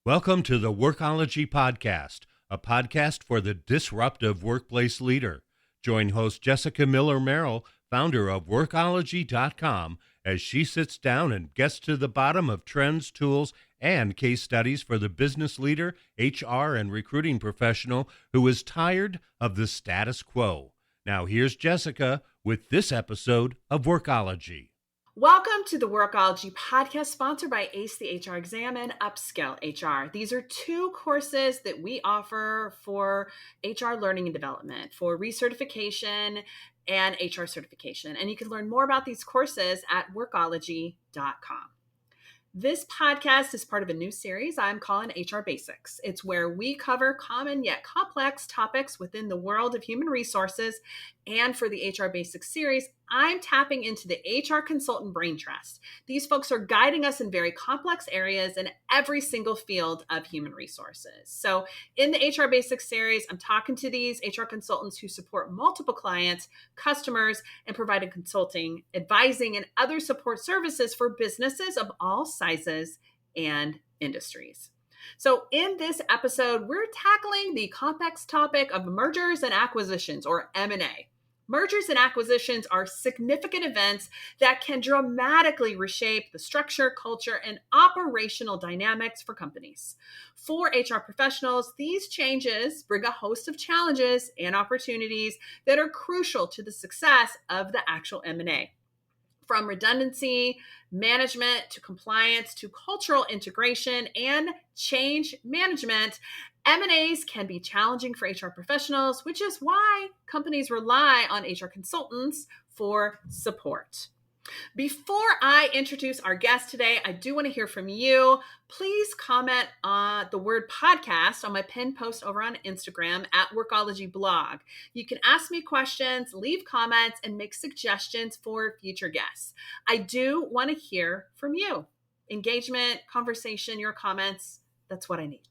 Welcome to the Workology Podcast, a podcast for the disruptive workplace leader. Join host Jessica Miller-Merrell, founder of Workology.com, as she sits down and gets to the bottom of trends, tools, and case studies for the business leader, HR, and recruiting professional who is tired of the status quo. Now here's Jessica with this episode of Workology. Welcome to the Workology Podcast, sponsored by ACE the HR Exam and Upscale HR. These are two courses that we offer for HR learning and development, for recertification and HR certification. And you can learn more about these courses at Workology.com. This podcast is part of a new series I'm calling HR Basics. It's where we cover common yet complex topics within the world of human resources. And for the HR Basics series, I'm tapping into the HR consultant brain trust. These folks are guiding us in very complex areas in every single field of human resources. So in the HR Basics series, I'm talking to these HR consultants who support multiple clients, customers, and providing consulting, advising, and other support services for businesses of all sizes and industries. So in this episode, we're tackling the complex topic of mergers and acquisitions, or M&A. Mergers and acquisitions are significant events that can dramatically reshape the structure, culture, and operational dynamics for companies. For HR professionals, these changes bring a host of challenges and opportunities that are crucial to the success of the actual M&A. From redundancy, management, to compliance, to cultural integration and change management, M&As can be challenging for HR professionals, which is why companies rely on HR consultants for support. Before I introduce our guest today, I do want to hear from you. Please comment on the word podcast on my pinned post over on Instagram at Workology Blog. You can ask me questions, leave comments, and make suggestions for future guests. I do want to hear from you. Engagement, conversation, your comments, that's what I need.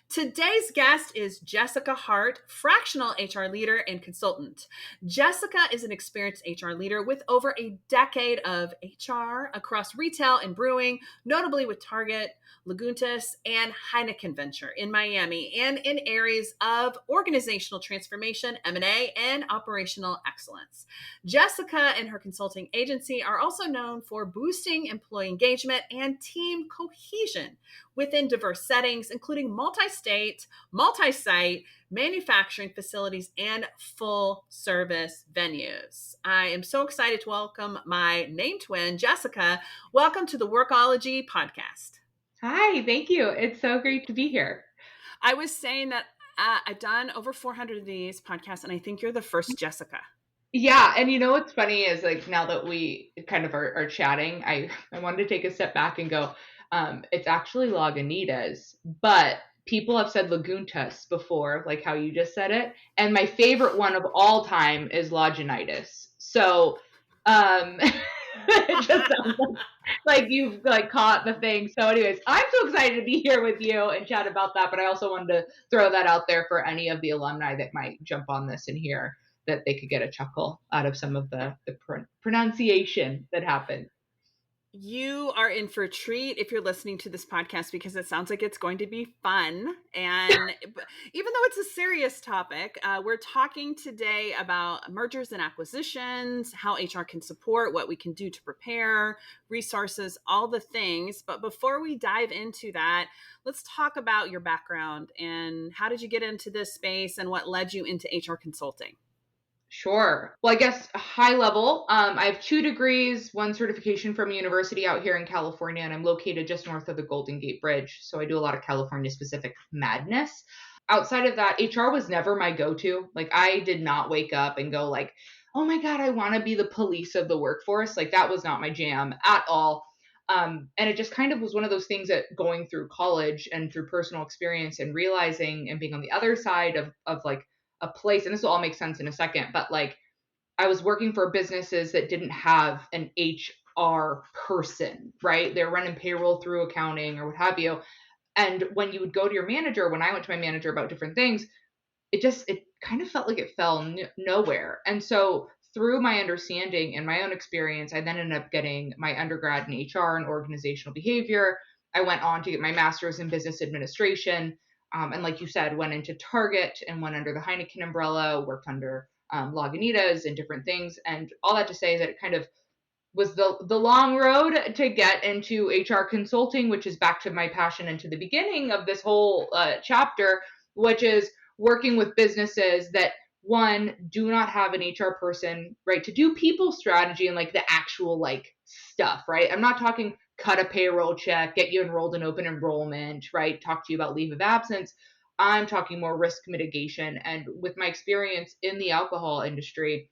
Today's guest is Jessica Hart, Fractional HR leader and consultant. Jessica is an experienced HR leader with over a decade of HR across retail and brewing, notably with Target, Laguntas, and Heineken Venture in Miami, and in areas of organizational transformation, M&A, and operational excellence. Jessica and her consulting agency are also known for boosting employee engagement and team cohesion within diverse settings, including multi-state, multi-site, manufacturing facilities, and full-service venues. I am so excited to welcome my name twin, Jessica. Welcome to the Workology Podcast. Hi, thank you. It's so great to be here. I was saying that I've done over 400 of these podcasts, and I think you're the first Jessica. Yeah, and you know what's funny is like now that we kind of are chatting, I wanted to take a step back and go, it's actually Lagunitas, but people have said Laguntas before, like how you just said it. And my favorite one of all time is Lagunitas. So it just sounds like you've like caught the thing. So anyways, I'm so excited to be here with you and chat about that. But I also wanted to throw that out there for any of the alumni that might jump on this and hear that they could get a chuckle out of some of the pronunciation that happened. You are in for a treat if you're listening to this podcast, because it sounds like it's going to be fun. And even though it's a serious topic, we're talking today about mergers and acquisitions, how HR can support, what we can do to prepare, resources, all the things. But before we dive into that, let's talk about your background and how did you get into this space and what led you into HR consulting? Sure. Well, I guess high level, I have 2 degrees, 1 certification from a university out here in California, and I'm located just north of the Golden Gate Bridge. So I do a lot of California specific madness. Outside of that, HR was never my go-to. Like I did not wake up and go like, oh my God, I want to be the police of the workforce. Like that was not my jam at all. And it just kind of was one of those things that going through college and through personal experience and realizing and being on the other side of like a place, and this will all make sense in a second, but like I was working for businesses that didn't have an HR person, right? They're running payroll through accounting or what have you. And when you would go to your manager, when I went to my manager about different things, it kind of felt like it fell nowhere. And so through my understanding and my own experience, I then ended up getting my undergrad in HR and organizational behavior. I went on to get my master's in business administration. And like you said, went into Target and went under the Heineken umbrella, worked under Lagunitas and different things. And all that to say is that it kind of was the long road to get into HR consulting, which is back to my passion and to the beginning of this whole chapter, which is working with businesses that, one, do not have an HR person, right, to do people strategy and like the actual like stuff, right? I'm not talking cut a payroll check, get you enrolled in open enrollment, right? Talk to you about leave of absence. I'm talking more risk mitigation. And with my experience in the alcohol industry,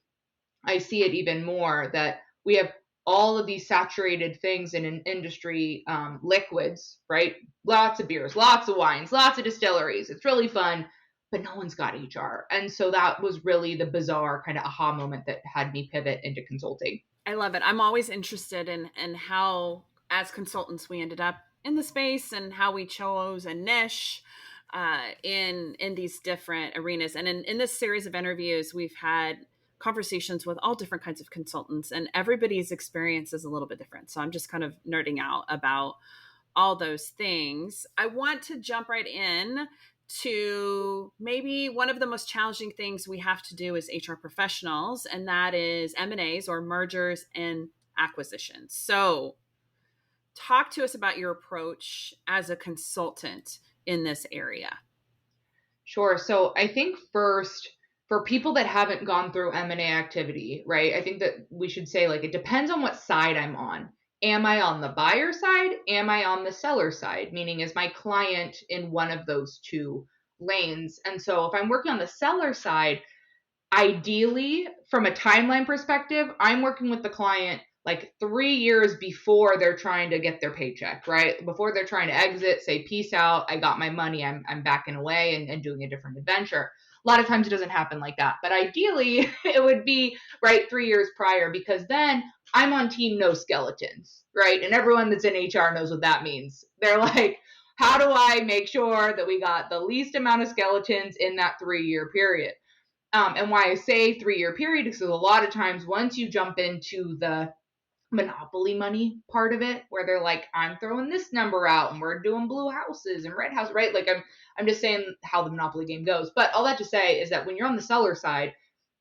I see it even more that we have all of these saturated things in an industry, liquids, right? Lots of beers, lots of wines, lots of distilleries. It's really fun, but no one's got HR. And so that was really the bizarre kind of aha moment that had me pivot into consulting. I love it. I'm always interested in how, as consultants, we ended up in the space and how we chose a niche in these different arenas. And in this series of interviews, we've had conversations with all different kinds of consultants, and everybody's experience is a little bit different. So I'm just kind of nerding out about all those things. I want to jump right in to maybe one of the most challenging things we have to do as HR professionals, and that is M&As, or mergers and acquisitions. So talk to us about your approach as a consultant in this area. Sure. So I think first, for people that haven't gone through M&A activity, right, I think that we should say, like, it depends on what side I'm on. Am I on the buyer side? Am I on the seller side? Meaning, is my client in one of those two lanes? And so if I'm working on the seller side, ideally, from a timeline perspective, I'm working with the client like 3 years before they're trying to get their paycheck, right? Before they're trying to exit, say, peace out, I got my money, I'm backing away and doing a different adventure. A lot of times it doesn't happen like that. But ideally, it would be right 3 years prior, because then I'm on team no skeletons, right? And everyone that's in HR knows what that means. They're like, how do I make sure that we got the least amount of skeletons in that 3-year period? And why I say 3-year period is because a lot of times once you jump into the monopoly money part of it, where they're like, I'm throwing this number out and we're doing blue houses and red house, right? Like I'm just saying how the monopoly game goes. But all that to say is that when you're on the seller side,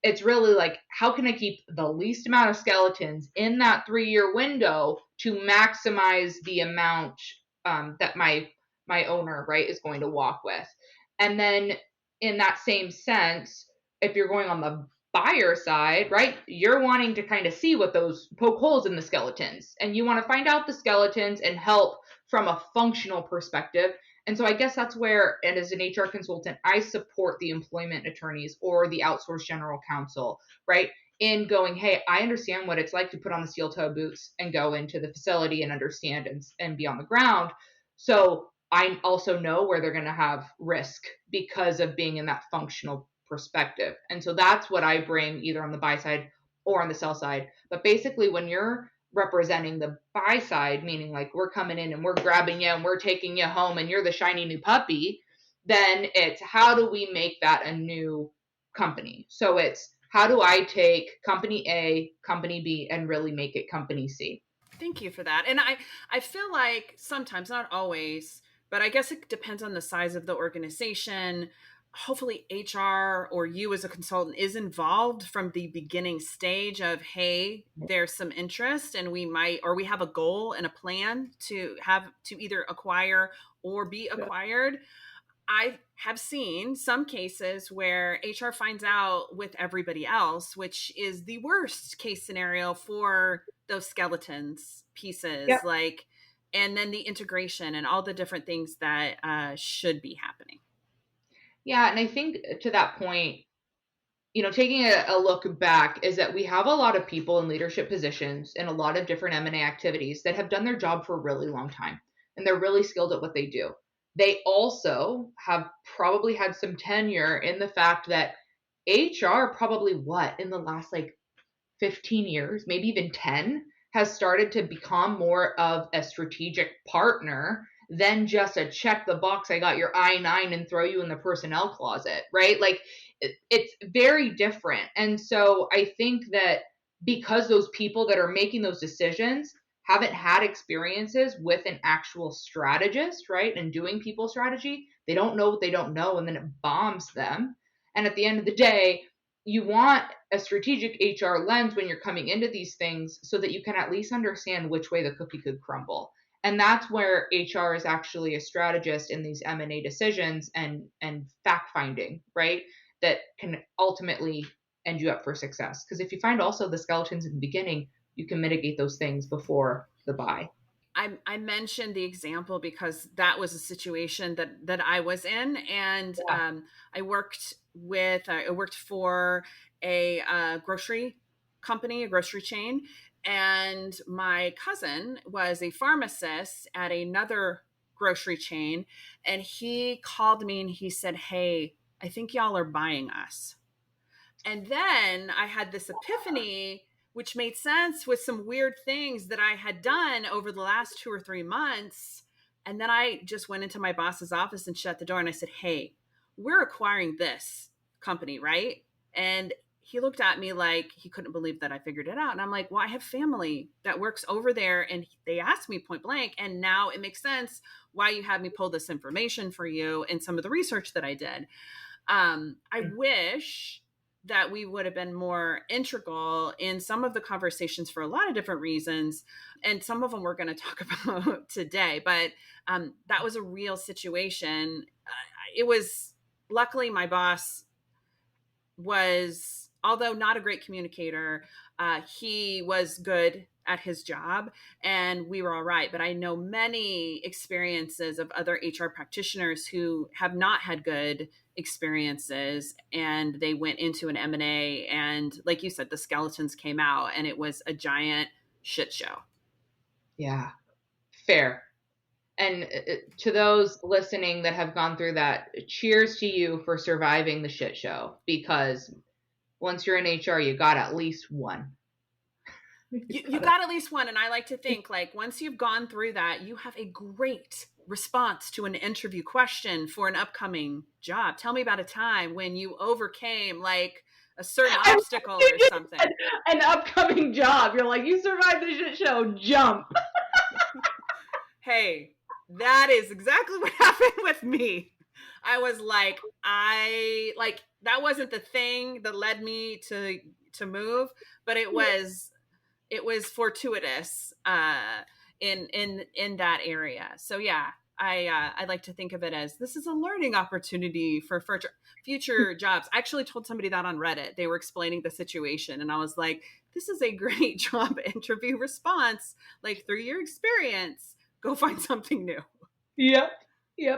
it's really like, how can I keep the least amount of skeletons in that 3-year window to maximize the amount that my owner, right, is going to walk with? And then in that same sense, if you're going on the buyer side, right, you're wanting to kind of see what those poke holes in the skeletons, and you want to find out the skeletons and help from a functional perspective. And so I guess that's where, and as an HR consultant, I support the employment attorneys or the outsourced general counsel, right, in going, hey, I understand what it's like to put on the steel toe boots and go into the facility and understand and be on the ground. So I also know where they're going to have risk because of being in that functional perspective. And so that's what I bring either on the buy side or on the sell side. But basically, when you're representing the buy side, meaning like we're coming in and we're grabbing you and we're taking you home and you're the shiny new puppy, then it's how do we make that a new company? So it's how do I take company A, company B, and really make it company C? Thank you for that. And I feel like sometimes, not always, but I guess it depends on the size of the organization. Hopefully HR or you as a consultant is involved from the beginning stage of, hey, there's some interest and we have a goal and a plan to either acquire or be acquired. Yeah. I have seen some cases where HR finds out with everybody else, which is the worst case scenario for those skeletons pieces, yeah. And then the integration and all the different things that should be happening. Yeah. And I think to that point, taking a look back is that we have a lot of people in leadership positions in a lot of different M&A activities that have done their job for a really long time, and they're really skilled at what they do. They also have probably had some tenure in the fact that HR probably in the last 15 years, maybe even 10, has started to become more of a strategic partner than just a check the box, I got your I-9 and throw you in the personnel closet, right? It's very different. And so I think that because those people that are making those decisions haven't had experiences with an actual strategist, right? And doing people strategy, they don't know what they don't know, and then it bombs them. And at the end of the day, you want a strategic HR lens when you're coming into these things so that you can at least understand which way the cookie could crumble. And that's where HR is actually a strategist in these M&A decisions and fact finding, right? That can ultimately end you up for success. Because if you find also the skeletons in the beginning, you can mitigate those things before the buy. I mentioned the example because that was a situation that I was in, and I worked for a grocery company, a grocery chain, and my cousin was a pharmacist at another grocery chain, and he called me and he said, "Hey, I think y'all are buying us." And then I had this epiphany, which made sense with some weird things that I had done over the last 2 or 3 months. And then I just went into my boss's office and shut the door and I said, "Hey, we're acquiring this company, right?" And he looked at me like he couldn't believe that I figured it out. And I'm like, "Well, I have family that works over there." And they asked me point blank. And now it makes sense why you had me pull this information for you and some of the research that I did. I wish that we would have been more integral in some of the conversations for a lot of different reasons. And some of them we're going to talk about today, but that was a real situation. It was, luckily my boss was, although not a great communicator, he was good at his job and we were all right. But I know many experiences of other HR practitioners who have not had good experiences and they went into an M&A and like you said, the skeletons came out and it was a giant shit show. Yeah, fair. And to those listening that have gone through that, cheers to you for surviving the shit show, because once you're in HR, you got at least one. You got at least one. And I like to think like once you've gone through that, you have a great response to an interview question for an upcoming job. Tell me about a time when you overcame like a certain obstacle or something. An upcoming job. You're like, you survived the shit show, jump. Hey, that is exactly what happened with me. I was like, that wasn't the thing that led me to move, but it was fortuitous in that area. So yeah, I like to think of it as this is a learning opportunity for future jobs. I actually told somebody that on Reddit. They were explaining the situation and I was like, this is a great job interview response. Like through your experience, go find something new. Yep.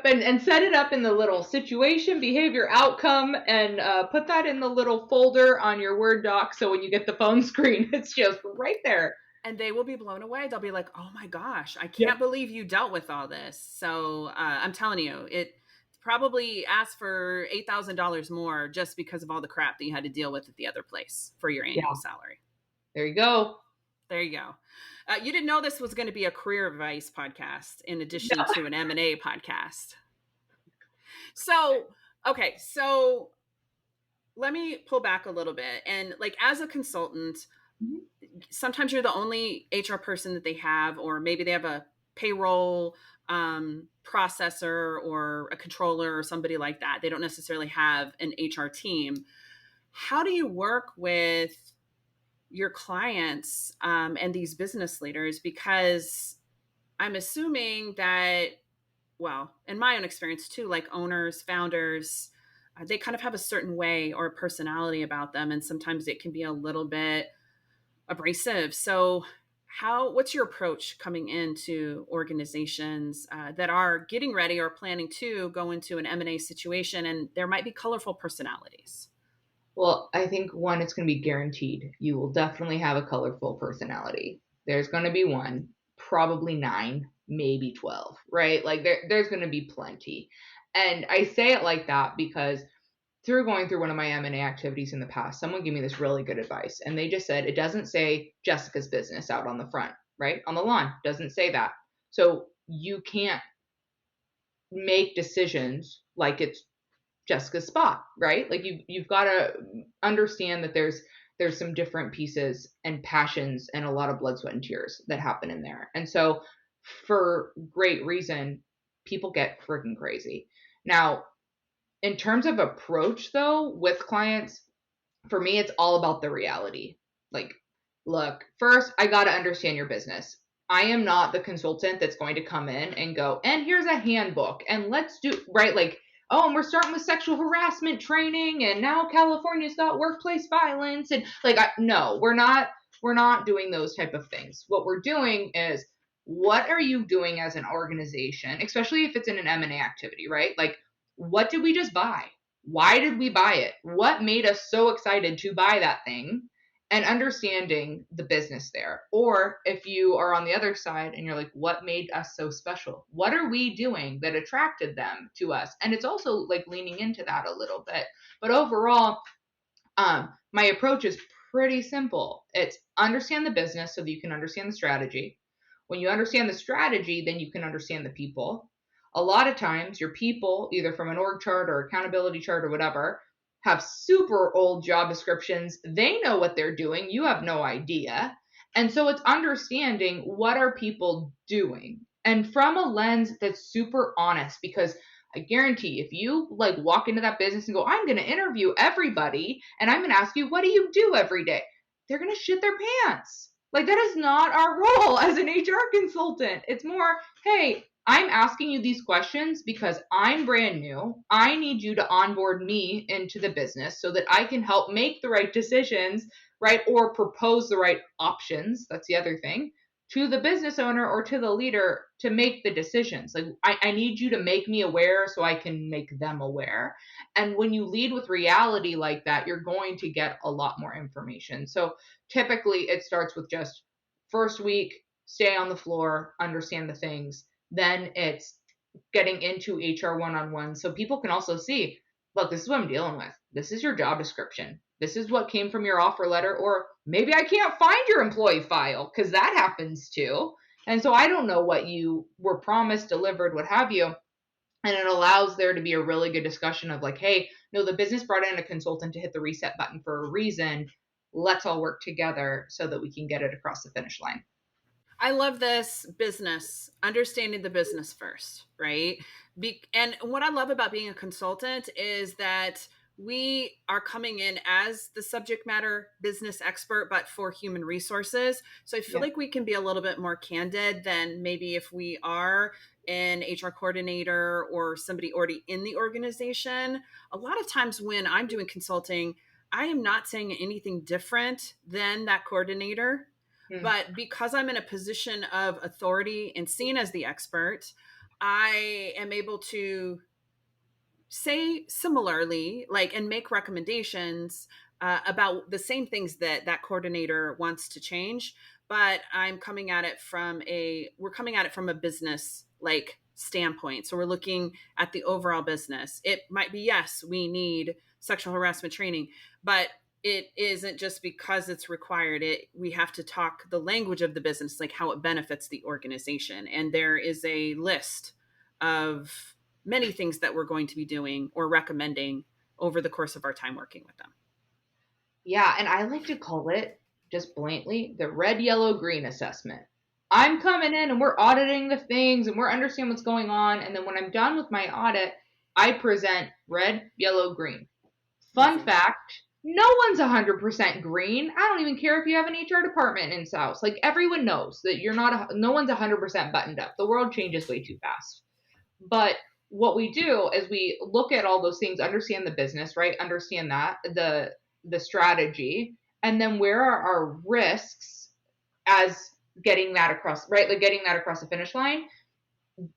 And set it up in the little situation, behavior, outcome, and put that in the little folder on your Word doc. So when you get the phone screen, it's just right there. And they will be blown away. They'll be like, "Oh my gosh, I can't believe you dealt with all this." So I'm telling you, it probably asked for $8,000 more just because of all the crap that you had to deal with at the other place for your annual salary. There you go. There you go. You didn't know this was going to be a career advice podcast in addition to an M&A podcast. So, okay. So let me pull back a little bit. And like, as a consultant, sometimes you're the only HR person that they have, or maybe they have a payroll processor or a controller or somebody like that. They don't necessarily have an HR team. How do you work with your clients and these business leaders? Because I'm assuming that, well, in my own experience too, like owners, founders, they kind of have a certain way or personality about them. And sometimes it can be a little bit abrasive. So what's your approach coming into organizations that are getting ready or planning to go into an M&A situation and there might be colorful personalities? Well, I think one, it's going to be guaranteed. You will definitely have a colorful personality. There's going to be one, probably 9, maybe 12, right? Like there's going to be plenty. And I say it like that because going through one of my M&A activities in the past, someone gave me this really good advice. And they just said, it doesn't say Jessica's business out on the front, right? On the lawn, doesn't say that. So you can't make decisions like it's Jessica's spot, right? Like you've got to understand that there's there's some different pieces and passions and a lot of blood, sweat, and tears that happen in there. And so for great reason, people get freaking crazy. Now, in terms of approach though, with clients, for me, it's all about the reality. Like, look, first, I got to understand your business. I am not the consultant that's going to come in and go, and here's a handbook, and let's do, right? Like, oh, and we're starting with sexual harassment training, and now California's got workplace violence. And like, no, we're not doing those type of things. What we're doing is, what are you doing as an organization, especially if it's in an M&A activity, right? Like, what did we just buy? Why did we buy it? What made us so excited to buy that thing? And understanding the business there. Or if you are on the other side and you're like, what made us so special? What are we doing that attracted them to us? And it's also like leaning into that a little bit. But overall, my approach is pretty simple. It's understand the business so that you can understand the strategy. When you understand the strategy, then you can understand the people. A lot of times your people, either from an org chart or accountability chart or whatever, have super old job descriptions. They know what they're doing. You have no idea. And so it's understanding, what are people doing? And from a lens that's super honest, because I guarantee if you like walk into that business and go, I'm going to interview everybody and I'm going to ask you, what do you do every day? They're going to shit their pants. Like, that is not our role as an HR consultant. It's more, hey, I'm asking you these questions because I'm brand new. I need you to onboard me into the business so that I can help make the right decisions, right? Or propose the right options. That's the other thing, to the business owner or to the leader to make the decisions. Like, I need you to make me aware so I can make them aware. And when you lead with reality like that, you're going to get a lot more information. So typically it starts with just first week, stay on the floor, understand the things. Then it's getting into HR one-on-one so people can also see, look, this is what I'm dealing with. This is your job description. This is what came from your offer letter, or maybe I can't find your employee file, because that happens too. And so I don't know what you were promised, delivered, what have you. And it allows there to be a really good discussion of like, hey, no, the business brought in a consultant to hit the reset button for a reason. Let's all work together so that we can get it across the finish line. I love this business, understanding the business first, right? And what I love about being a consultant is that we are coming in as the subject matter business expert, but for human resources. So I feel like we can be a little bit more candid than maybe if we are an HR coordinator or somebody already in the organization. A lot of times when I'm doing consulting, I am not saying anything different than that coordinator. But because I'm in a position of authority and seen as the expert, I am able to say similarly, like, and make recommendations about the same things that that coordinator wants to change. But we're coming at it from a business like standpoint. So we're looking at the overall business. It might be, yes, we need sexual harassment training, but it isn't just because it's required. We have to talk the language of the business, like how it benefits the organization. And there is a list of many things that we're going to be doing or recommending over the course of our time working with them. Yeah, and I like to call it just blatantly the red, yellow, green assessment. I'm coming in and we're auditing the things and we're understanding what's going on. And then when I'm done with my audit, I present red, yellow, green. Fun fact, no one's 100% green. I don't even care if you have an HR department in South. Like, everyone knows that no one's 100% buttoned up. The world changes way too fast. But what we do is we look at all those things, understand the business, right? Understand that, the strategy, and then where are our risks as getting that across, right? Like getting that across the finish line.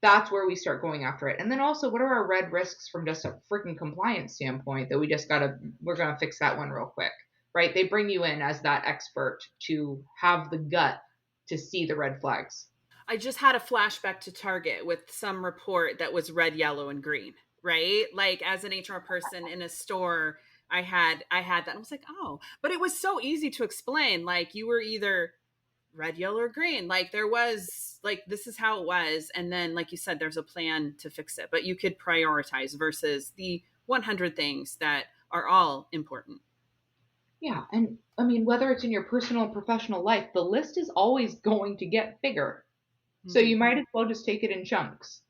That's where we start going after it. And then also, what are our red risks from just a freaking compliance standpoint that we're going to fix that one real quick, right? They bring you in as that expert to have the gut to see the red flags. I just had a flashback to Target with some report that was red, yellow, and green, right? Like, as an HR person in a store, I had that. And I was like, oh, but it was so easy to explain. Like, you were either red, yellow, or green. Like, there was like, this is how it was. And then, like you said, there's a plan to fix it, but you could prioritize versus the 100 things that are all important. Yeah. And I mean, whether it's in your personal and professional life, the list is always going to get bigger. So you might as well just take it in chunks.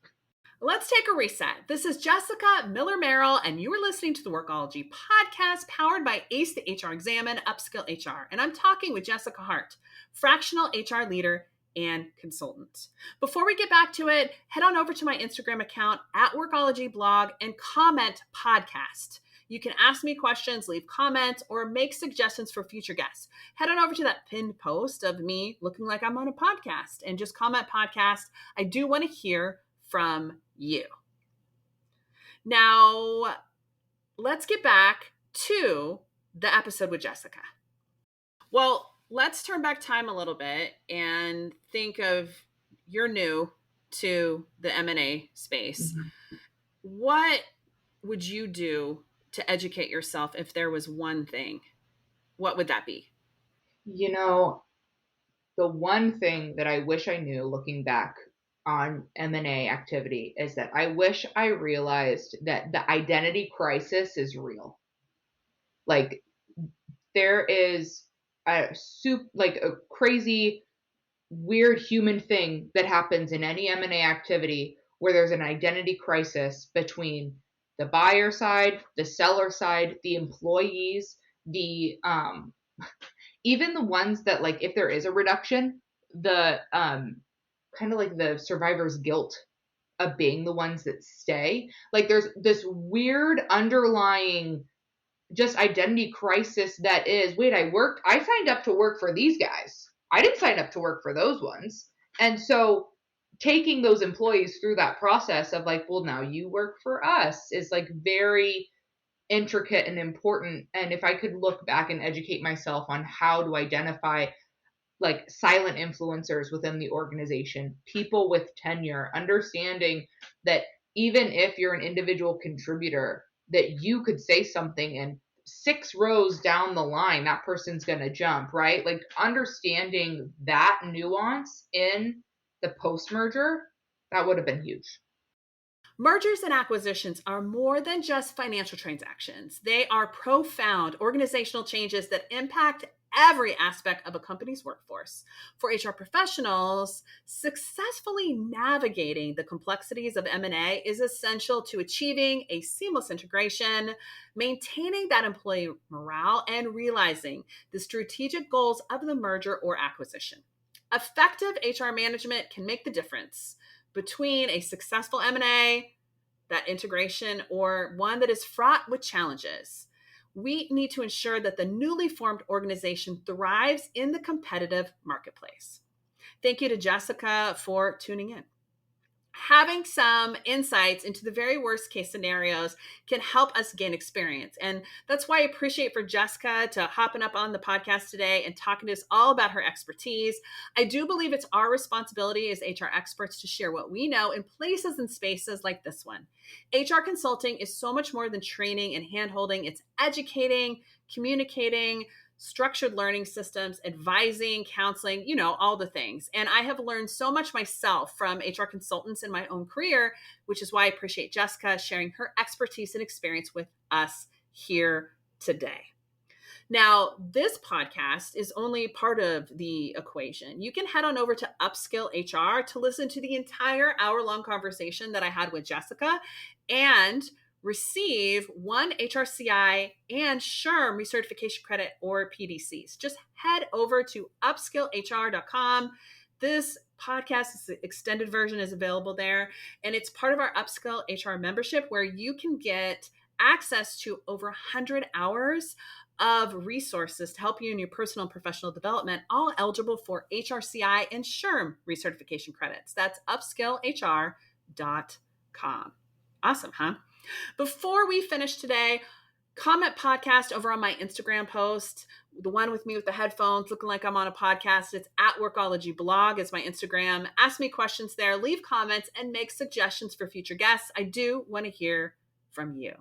Let's take a reset. This is Jessica Miller-Merrell, and you are listening to the Workology Podcast powered by ACE the HR Examine Upskill HR. And I'm talking with Jessica Hart, fractional HR leader and consultant. Before we get back to it, head on over to my Instagram account at Workology Blog and comment podcast. You can ask me questions, leave comments, or make suggestions for future guests. Head on over to that pinned post of me looking like I'm on a podcast and just comment podcast. I do want to hear from you. Now, let's get back to the episode with Jessica. Well, let's turn back time a little bit and think of you're new to the M&A space. Mm-hmm. What would you do to educate yourself if there was one thing? What would that be? You know, the one thing that I wish I knew looking back on M&A activity is that I wish I realized that the identity crisis is real. Like there is a crazy, weird human thing that happens in any M&A activity where there's an identity crisis between the buyer side, the seller side, the employees, the even the ones that, like, if there is a reduction, the kind of like the survivor's guilt of being the ones that stay. Like there's this weird underlying just identity crisis that is, wait, I signed up to work for these guys. I didn't sign up to work for those ones. And so taking those employees through that process of like, well, now you work for us is like very intricate and important. And if I could look back and educate myself on how to identify like silent influencers within the organization, people with tenure, understanding that even if you're an individual contributor, that you could say something and 6 rows down the line, that person's going to jump, right? Like understanding that nuance in the post-merger, that would have been huge. Mergers and acquisitions are more than just financial transactions. They are profound organizational changes that impact every aspect of a company's workforce. For HR professionals, successfully navigating the complexities of M&A is essential to achieving a seamless integration, maintaining that employee morale, and realizing the strategic goals of the merger or acquisition. Effective HR management can make the difference between a successful M&A, that integration, or one that is fraught with challenges. We need to ensure that the newly formed organization thrives in the competitive marketplace. Thank you to Jessica for tuning in. Having some insights into the very worst case scenarios can help us gain experience. And that's why I appreciate for Jessica to hopping up on the podcast today and talking to us all about her expertise. I do believe it's our responsibility as HR experts to share what we know in places and spaces like this one. HR consulting is so much more than training and handholding. It's educating, communicating, structured learning systems, advising, counseling, all the things. And I have learned so much myself from HR consultants in my own career, which is why I appreciate Jessica sharing her expertise and experience with us here today. Now, this podcast is only part of the equation. You can head on over to Upskill HR to listen to the entire hour-long conversation that I had with Jessica and receive 1 HRCI and SHRM recertification credit or PDCs. Just head over to upskillhr.com. This podcast, the extended version, is available there, and it's part of our Upskill HR membership where you can get access to over 100 hours of resources to help you in your personal and professional development, all eligible for HRCI and SHRM recertification credits. That's upskillhr.com. Awesome, huh? Before we finish today, comment podcast over on my Instagram post, the one with me with the headphones looking like I'm on a podcast. It's at Workology Blog is my Instagram. Ask me questions there, leave comments, and make suggestions for future guests. I do want to hear from you.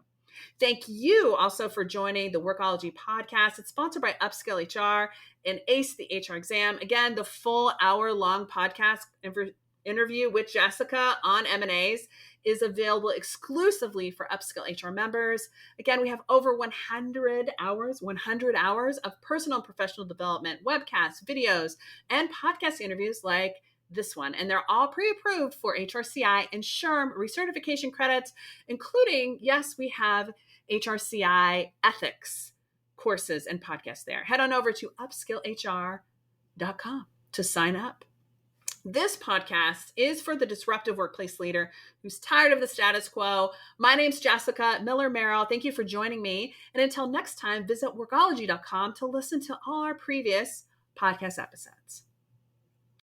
Thank you also for joining the Workology Podcast. It's sponsored by Upskill HR and ACE the HR Exam. Again, the full hour-long podcast interview with Jessica on M&As is available exclusively for Upskill HR members. Again, we have over 100 hours of personal and professional development, webcasts, videos, and podcast interviews like this one. And they're all pre-approved for HRCI and SHRM recertification credits, including, yes, we have HRCI ethics courses and podcasts there. Head on over to upskillhr.com to sign up. This podcast is for the disruptive workplace leader who's tired of the status quo. My name's Jessica Miller-Merrell. Thank you for joining me. And until next time, visit Workology.com to listen to all our previous podcast episodes.